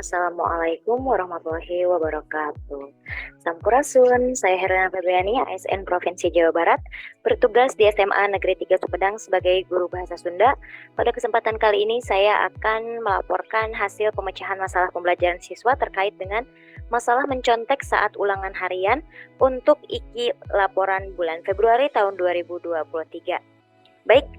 Assalamualaikum warahmatullahi wabarakatuh. Sampurasun, saya Herlina Febriani, ASN Provinsi Jawa Barat, bertugas di SMA Negeri 3 Sumedang sebagai guru bahasa Sunda. Pada kesempatan kali ini saya akan melaporkan hasil pemecahan masalah pembelajaran siswa terkait dengan masalah mencontek saat ulangan harian untuk IKI laporan bulan Februari tahun 2023. Baik,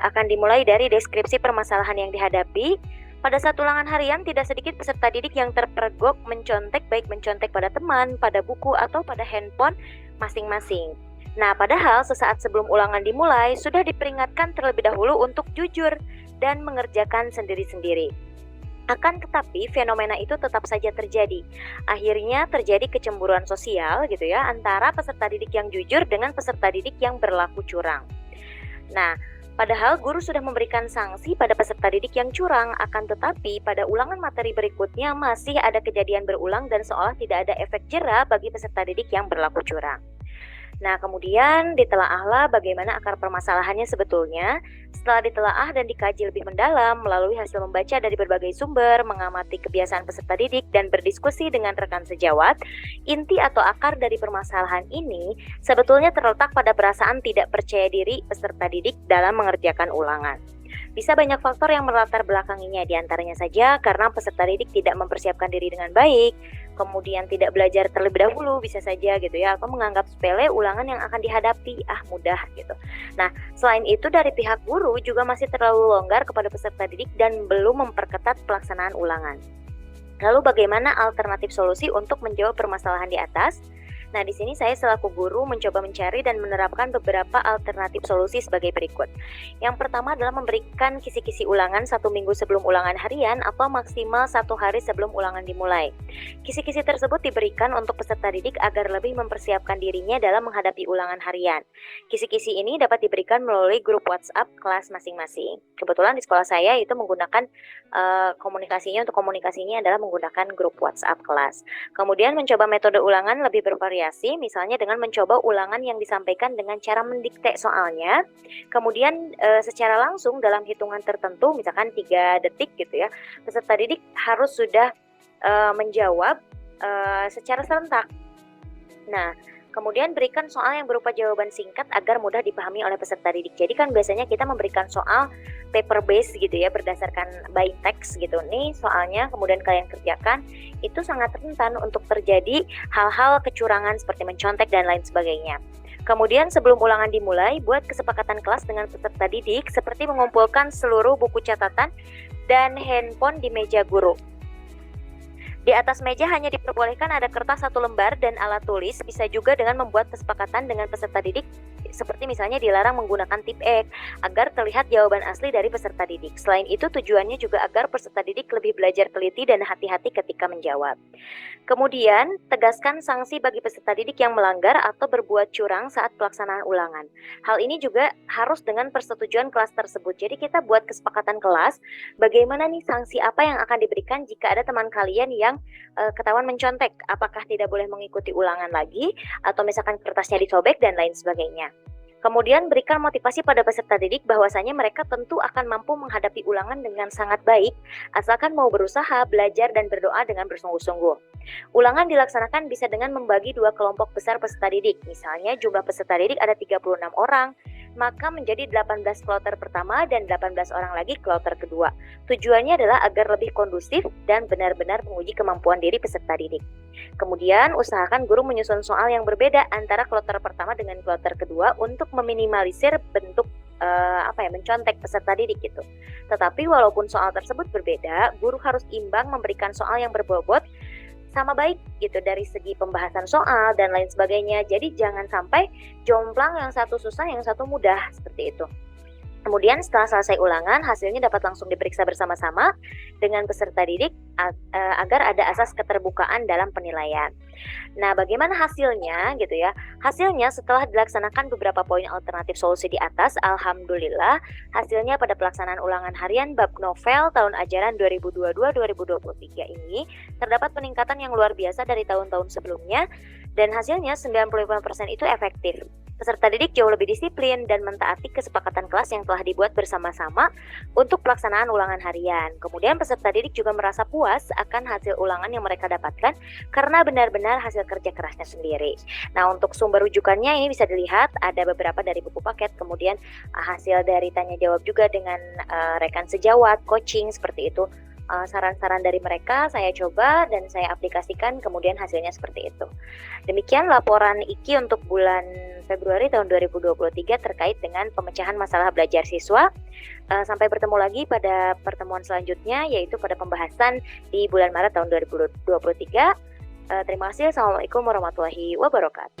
akan dimulai dari deskripsi permasalahan yang dihadapi. Pada saat ulangan harian, tidak sedikit peserta didik yang terpergok mencontek, baik mencontek pada teman, pada buku, atau pada handphone masing-masing. Nah, padahal sesaat sebelum ulangan dimulai, sudah diperingatkan terlebih dahulu untuk jujur dan mengerjakan sendiri-sendiri. Akan tetapi, fenomena itu tetap saja terjadi. Akhirnya terjadi kecemburuan sosial gitu ya, antara peserta didik yang jujur dengan peserta didik yang berlaku curang. Nah, padahal guru sudah memberikan sanksi pada peserta didik yang curang, akan tetapi pada ulangan materi berikutnya masih ada kejadian berulang dan seolah tidak ada efek jera bagi peserta didik yang berlaku curang. Nah, kemudian ditelaahlah bagaimana akar permasalahannya sebetulnya. Setelah ditelaah dan dikaji lebih mendalam melalui hasil membaca dari berbagai sumber, mengamati kebiasaan peserta didik, dan berdiskusi dengan rekan sejawat, inti atau akar dari permasalahan ini sebetulnya terletak pada perasaan tidak percaya diri peserta didik dalam mengerjakan ulangan. Bisa banyak faktor yang melatar belakanginya, diantaranya saja karena peserta didik tidak mempersiapkan diri dengan baik, kemudian tidak belajar terlebih dahulu bisa saja gitu ya, atau menganggap sepele ulangan yang akan dihadapi, mudah gitu. Nah, selain itu dari pihak guru juga masih terlalu longgar kepada peserta didik dan belum memperketat pelaksanaan ulangan. Lalu bagaimana alternatif solusi untuk menjawab permasalahan di atas? Nah, di sini saya selaku guru mencoba mencari dan menerapkan beberapa alternatif solusi sebagai berikut. Yang pertama adalah memberikan kisi-kisi ulangan 1 minggu sebelum ulangan harian atau maksimal 1 hari sebelum ulangan dimulai. Kisi-kisi tersebut diberikan untuk peserta didik agar lebih mempersiapkan dirinya dalam menghadapi ulangan harian. Kisi-kisi ini dapat diberikan melalui grup WhatsApp kelas masing-masing. Kebetulan di sekolah saya itu menggunakan komunikasinya adalah menggunakan grup WhatsApp kelas. Kemudian mencoba metode ulangan lebih bervariasi, misalnya dengan mencoba ulangan yang disampaikan dengan cara mendikte soalnya, kemudian secara langsung dalam hitungan tertentu, misalkan 3 detik gitu ya, peserta didik harus sudah menjawab secara serentak. Nah, kemudian berikan soal yang berupa jawaban singkat agar mudah dipahami oleh peserta didik. Jadi kan biasanya kita memberikan soal paper base gitu ya, berdasarkan by text gitu. Nih soalnya, kemudian kalian kerjakan, itu sangat rentan untuk terjadi hal-hal kecurangan seperti mencontek dan lain sebagainya. Kemudian sebelum ulangan dimulai, buat kesepakatan kelas dengan peserta didik seperti mengumpulkan seluruh buku catatan dan handphone di meja guru. Di atas meja hanya diperbolehkan ada kertas 1 lembar dan alat tulis. Bisa juga dengan membuat kesepakatan dengan peserta didik, seperti misalnya dilarang menggunakan tip X agar terlihat jawaban asli dari peserta didik. Selain itu tujuannya juga agar peserta didik lebih belajar teliti dan hati-hati ketika menjawab. Kemudian tegaskan sanksi bagi peserta didik yang melanggar atau berbuat curang saat pelaksanaan ulangan. Hal ini juga harus dengan persetujuan kelas tersebut. Jadi kita buat kesepakatan kelas, bagaimana nih sanksi apa yang akan diberikan jika ada teman kalian yang ketahuan mencontek, apakah tidak boleh mengikuti ulangan lagi, atau misalkan kertasnya disobek dan lain sebagainya. Kemudian berikan motivasi pada peserta didik bahwasanya mereka tentu akan mampu menghadapi ulangan dengan sangat baik, asalkan mau berusaha, belajar, dan berdoa dengan bersungguh-sungguh. Ulangan dilaksanakan bisa dengan membagi 2 kelompok besar peserta didik. Misalnya jumlah peserta didik ada 36 orang, maka menjadi 18 kloter pertama dan 18 orang lagi kloter kedua. Tujuannya adalah agar lebih kondusif dan benar-benar menguji kemampuan diri peserta didik. Kemudian usahakan guru menyusun soal yang berbeda antara kloter pertama dengan kloter kedua untuk meminimalisir bentuk mencontek peserta didik gitu. Tetapi walaupun soal tersebut berbeda, guru harus imbang memberikan soal yang berbobot sama baik gitu dari segi pembahasan soal dan lain sebagainya. Jadi jangan sampai jomplang yang satu susah, yang satu mudah, seperti itu. Kemudian setelah selesai ulangan, hasilnya dapat langsung diperiksa bersama-sama dengan peserta didik agar ada asas keterbukaan dalam penilaian. Nah, bagaimana hasilnya gitu ya? Hasilnya setelah dilaksanakan beberapa poin alternatif solusi di atas, alhamdulillah hasilnya pada pelaksanaan ulangan harian bab novel tahun ajaran 2022-2023 ini terdapat peningkatan yang luar biasa dari tahun-tahun sebelumnya dan hasilnya 95% itu efektif. Peserta didik jauh lebih disiplin dan mentaati kesepakatan kelas yang telah dibuat bersama-sama untuk pelaksanaan ulangan harian. Kemudian peserta didik juga merasa puas puas akan hasil ulangan yang mereka dapatkan karena benar-benar hasil kerja kerasnya sendiri. Nah, untuk sumber rujukannya ini bisa dilihat ada beberapa dari buku paket, kemudian hasil dari tanya jawab juga dengan rekan sejawat, coaching seperti itu. Saran-saran dari mereka saya coba dan saya aplikasikan, kemudian hasilnya seperti itu. Demikian laporan IKI untuk bulan Februari tahun 2023 terkait dengan pemecahan masalah belajar siswa. Sampai bertemu lagi pada pertemuan selanjutnya, yaitu pada pembahasan di bulan Maret tahun 2023. Terima kasih. Assalamualaikum warahmatullahi wabarakatuh.